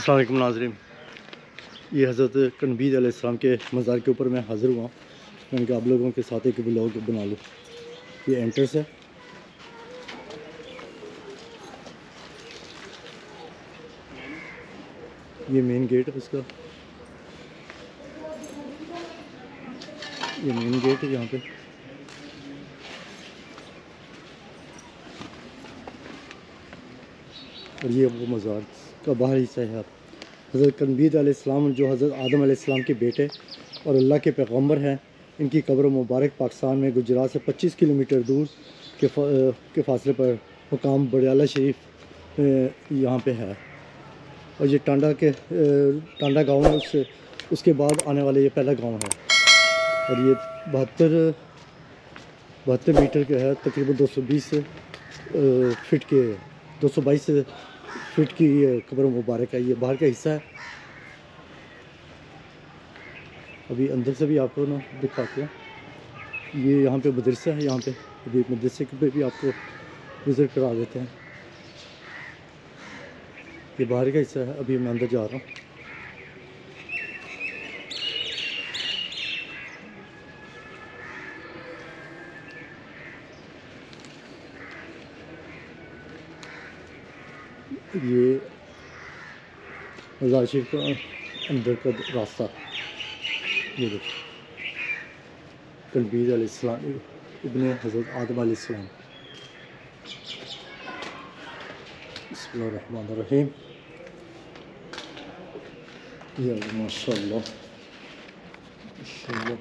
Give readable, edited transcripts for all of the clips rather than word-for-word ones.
अस्सलाम वालेकुम नाज़रीन, ये हज़रत कनबीद अलैहिस्सलाम के मज़ार के ऊपर मैं हाज़िर हुआ। मैंने कहा आप लोगों के साथ एक व्लॉग बना लूँ। ये एंट्रेंस है, ये मेन गेट है उसका, ये मेन गेट है यहाँ पे। और ये वो मज़ार का बाहरी हिस्सा है। हज़रत कनबीद अलैहिस्सलाम जो हज़रत आदम अलैहिस्सलाम के बेटे और अल्लाह के पैगम्बर हैं, इनकी कब्र मुबारक पाकिस्तान में गुजरात से 25 किलोमीटर दूर के फासले पर मकाम बड़याला शरीफ यहाँ पे है। और ये टांडा गाँव है, उसके बाद आने वाला ये पहला गांव है। और ये 72 मीटर का है, तकरीबन 220 फीट के 222 फीट की ये कब्र मुबारक है। ये बाहर का हिस्सा है। अभी अंदर से भी आपको ना दिखाते हैं। ये यहाँ पे मदरसा है, यहाँ पे अभी मदरसे पे भी आपको विज़िट करा देते हैं। ये बाहर का हिस्सा है। अभी मैं अंदर जा रहा हूँ। ये मज़ार शरीफ का अंदर का रास्ता, ये देखो, कनबीद अलैहिस्सलाम इब्ने हज़रत आदम अलैहिस्सलाम। बिस्मिल्लाहिर्रहमानिर्रहीम। या माशाअल्लाह माशाअल्लाह।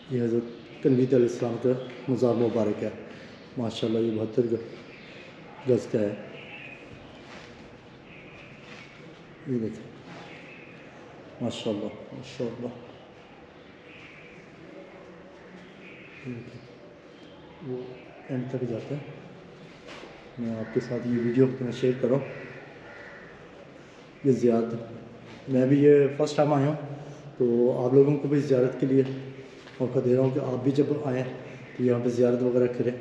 ये हज़रत कनबीद अलैहिस्सलाम का मज़ार मुबारक है। माशाअल्लाह ये 72 गज़ का है। ये देखें, माशाअल्लाह माशाअल्लाह। वो एंड तक जाता है। मैं आपके साथ ये वीडियो अपना शेयर कर रहा हूँ। ये ज़ियारत मैं भी ये फ़र्स्ट टाइम आया हूँ, तो आप लोगों को भी ज़ियारत के लिए मौका दे रहा हूँ कि आप भी जब आएँ तो यहाँ पे ज़ियारत वगैरह करें।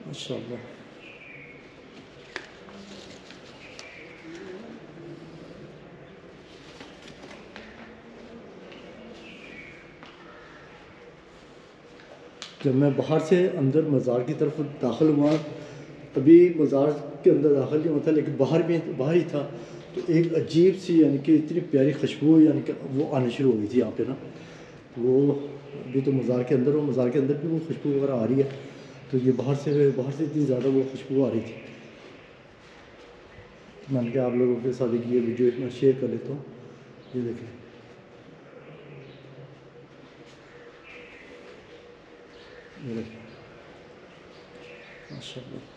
माशाअल्लाह। जब मैं बाहर से अंदर मज़ार की तरफ दाखिल हुआ, तभी मज़ार के अंदर दाखिल नहीं होता, लेकिन बाहर ही था, तो एक अजीब सी यानी कि इतनी प्यारी खुशबू यानी कि वो आनी शुरू हो गई थी यहाँ पे ना। वो अभी तो मज़ार के अंदर हो, मज़ार के अंदर भी वो खुशबू वगैरह आ रही है। तो ये बाहर से इतनी ज़्यादा वो खुशबू आ रही थी। तो मैंने कहा आप लोगों के साथ ये वीडियो इतना शेयर कर लेता हूँ। ये देखें, ये देखें, माशाअल्लाह।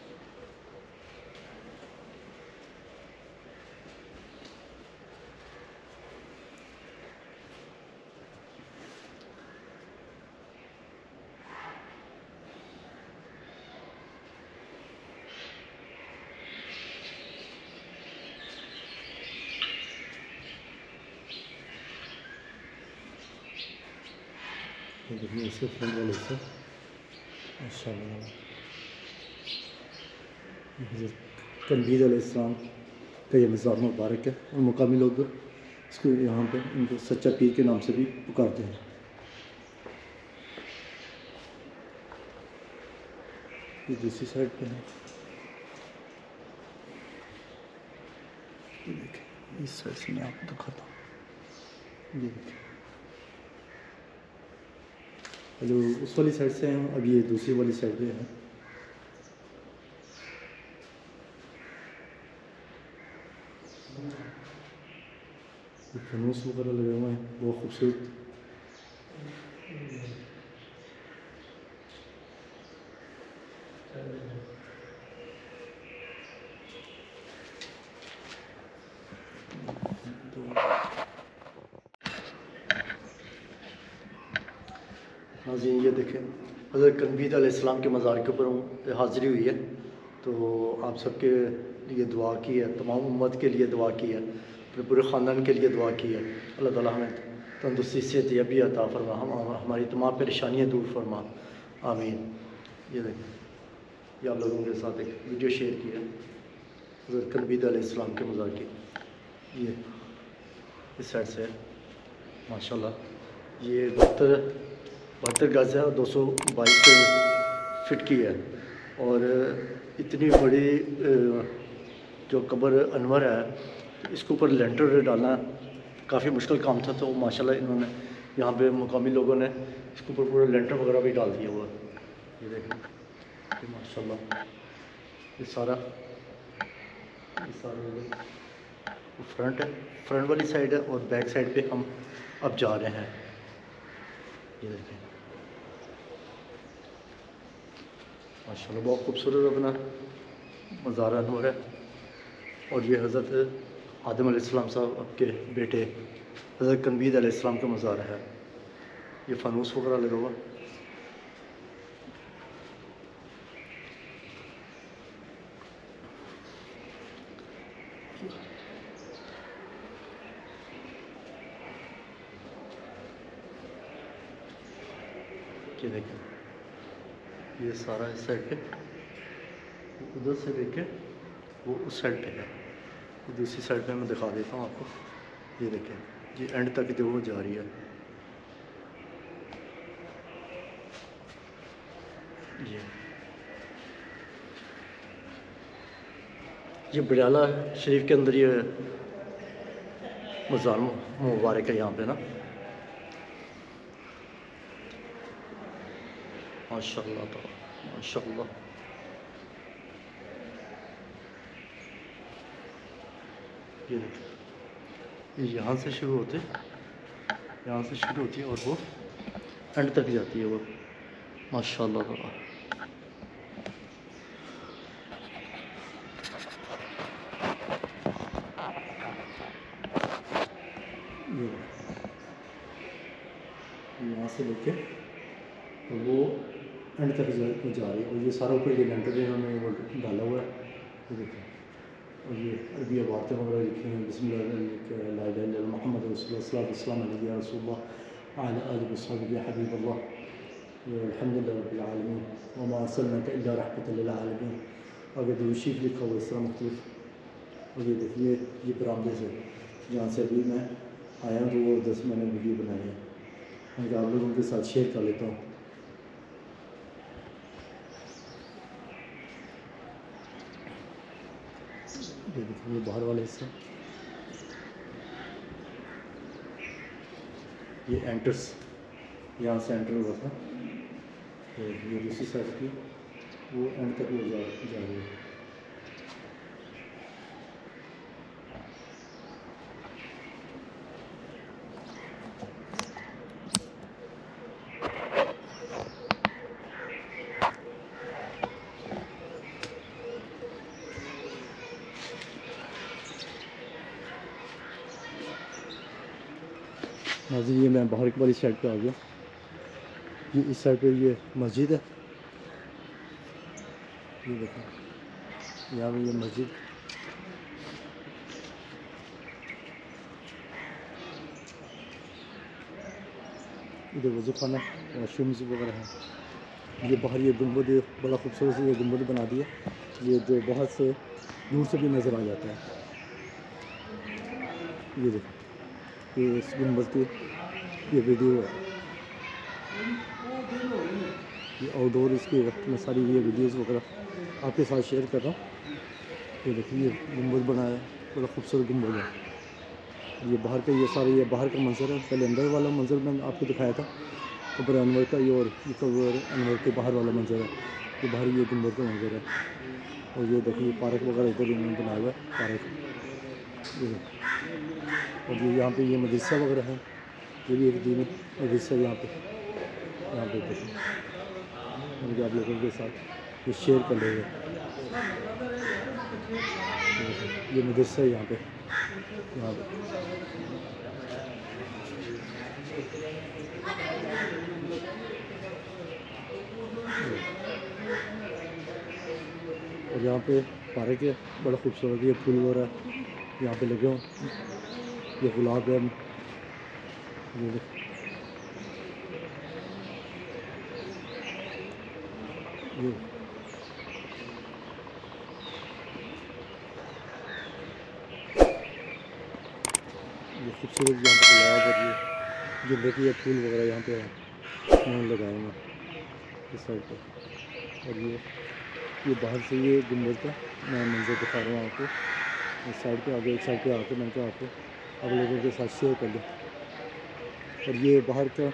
देखिए इसके फ्रंट वाले से माशाअल्लाह हज़रत कनबीद अलैहिस्सलाम का ये मज़ार मुबारक है। और मुकामी लोग इसको यहाँ पे इनको सच्चा पीर के नाम से भी पुकारते हैं। ये दूसरी साइड पे है, ये देखिए इस साइड से मैं आपको दिखाता हूँ। ये देखिए, जो उस वाली साइड से हैं, अब ये दूसरी वाली साइड पे है। फनूस वगैरह लगे हुए हैं, बहुत खूबसूरत। नाज़रीन ये देखें, हज़रत कनबीद अलैहिस्सलाम के मज़ार के ऊपर हाज़िरी हुई है। तो आप सबके لیے دعا کی ہے، تمام امت کے لیے دعا کی ہے، اپنے پورے خاندان کے لیے دعا کی ہے۔ اللہ تعالیٰ ہمیں تندرستی صحت یابی عطا فرما، ہماری تمام پریشانیاں دور فرما، آمین۔ یہ دیکھیں، یہ آپ لوگوں کے ساتھ ایک ویڈیو شیئر کی ہے حضرت کنبید علیہ السلام کے مزار کی۔ یہ اس سائڈ سے ہے ماشاءاللہ، یہ 72 گز ہے اور 222 فٹ کی ہے، اور اتنی بڑی جو قبر انور ہے، اس کے اوپر لینٹر ڈالنا کافی مشکل کام تھا، تو ماشاءاللہ انہوں نے یہاں پہ مقامی لوگوں نے اس کے اوپر پورا لینٹر وغیرہ بھی ڈال دیا ہوا ہے۔ یہ دیکھیں، یہ ماشاءاللہ یہ سارا فرنٹ ہے، فرنٹ والی سائڈ ہے، اور بیک سائڈ پہ ہم اب جا رہے ہیں۔ یہ دیکھیں ماشاءاللہ بہت خوبصورت اپنا مزار انور ہے، اور یہ حضرت آدم علیہ السلام صاحب کے بیٹے حضرت کنبید علیہ السلام کا مزار ہے۔ یہ فانوس وغیرہ لگا ہوا، یہ دیکھیں، یہ سارا اس سائڈ پہ، ادھر سے دیکھیں وہ اس سائڈ پہ ہے، دوسری سائڈ پہ میں دکھا دیتا ہوں آپ کو۔ یہ دیکھیں، یہ اینڈ تک جو وہ جا رہی ہے۔ یہ بڑیالہ شریف کے اندر یہ مزار مبارک ہے یہاں پہ نا، ماشاءاللہ تعالیٰ ماشاءاللہ۔ یہ دیکھیں، یہ یہاں سے شروع ہوتی ہے اور وہ اینڈ تک جاتی ہے وہ، ماشاءاللہ تعالیٰ۔ یہاں سے لے کے وہ اینڈ تک جا رہی ہے، اور یہ سارا اوپر یہ لینٹر انہوں نے وہ ڈالا ہوا ہے۔ یہ دیکھیں، اور یہ عربی عبارتیں وغیرہ لکھی ہیں، بسم اللہ لا الہ الا اللہ محمد رسول اللہ صلی اللہ علیہ وسلم علیہ رسول اللہ علی آلہ وصحبہ یا حبیب اللہ الحمد للہ رب العالمین وما ارسلناک الا رحمۃ للعالمین۔ آگے درود شریف لکھا ہوا اس طرح مختلف۔ اور یہ دیکھیے، یہ برآمدے سے جہاں سے ابھی میں آیا ہوں، تو وہ 10 میں نے ویڈیو بنائی ہے، میں آپ لوگوں کے ساتھ شیئر کر لیتا ہوں۔ یہ دیکھیے باہر والے حصہ، یہ اینٹرس، یہاں سے اینٹر ہوا تھا، یہ دوسری سائڈ کی وہ اینڈ تک وہ جا رہی ہے۔ ناظرین، یہ میں باہر والی سائڈ پہ آ گیا، یہ اس سائڈ پہ یہ مسجد ہے، یہ دیکھیں یہاں پہ یہ مسجد، ادھر وضو خانہ، واش رومز وغیرہ ہیں۔ یہ باہر یہ گنبد بڑا خوبصورت سے یہ گنبد بنا دیا، یہ جو باہر سے دور سے بھی نظر آ جاتا ہے۔ یہ دیکھیں، یہ اس گنبد کی یہ ویڈیو ہے، یہ آؤٹ ڈور اس کی میں ساری یہ ویڈیوز وغیرہ آپ کے ساتھ شیئر کر رہا ہوں۔ یہ دیکھیں، یہ گنبد بنایا ہے، بڑا خوبصورت گنبد ہے۔ یہ باہر کا، یہ سارا یہ باہر کا منظر ہے، پہلے اندر والا منظر میں نے آپ کو دکھایا تھا قبر انور کا، یہ اور یہ قبر انور کے باہر والا منظر ہے، یہ باہر یہ گنبد کا منظر ہے۔ اور یہ دیکھیں، یہ پارک وغیرہ ادھر انہوں نے بنایا ہوا ہے، پارک۔ اور یہ یہاں پہ یہ مدرسہ وغیرہ ہے، یہ بھی ایک دینی مدرسہ یہاں پہ دیکھیں، مجھے آپ لوگوں کے ساتھ یہ شیئر کر لے گا۔ یہ مدرسہ ہے یہاں پہ، اور یہاں यहाँ पे पार्क है, बड़ा खूबसूरत ये फूल वगैरह यहाँ पे लगे हों, ये गुलाब है, ये देख- ये खूबसूरत यहाँ पे गुलाब और ये गेंदे के फूल वगैरह यहाँ पे उन्होंने लगाए हैं इस साइड पे। और ये बाहर से ये गुंबद का मैं मंजर दिखा रहा हूँ आपको। इस साइड पे आगे एक साइड पे आके मैंने कहा आपको आप लोगों के साथ शेयर कर लूँ। और ये बाहर का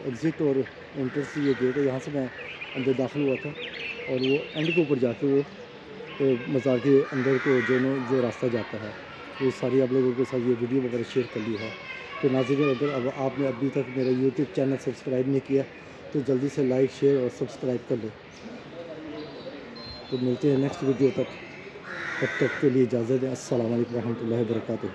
एग्ज़िट और एंट्रेंस ये गेट है, यहाँ से मैं अंदर दाखिल हुआ था और वो एंड के ऊपर जाके वो मज़ार के अंदर को जो रास्ता जाता है वो सारी आप लोगों के साथ ये वीडियो वगैरह शेयर कर ली है। तो नाज़रीन, अगर अब आपने अभी तक मेरा यूट्यूब चैनल सब्सक्राइब नहीं किया तो जल्दी से लाइक, शेयर और सब्सक्राइब कर लें। तो मिलते हैं नेक्स्ट वीडियो तक, तब तक के लिए इजाज़त दें। अस्सलाम वालेकुम रहमतुल्लाहि व बरकातुहू।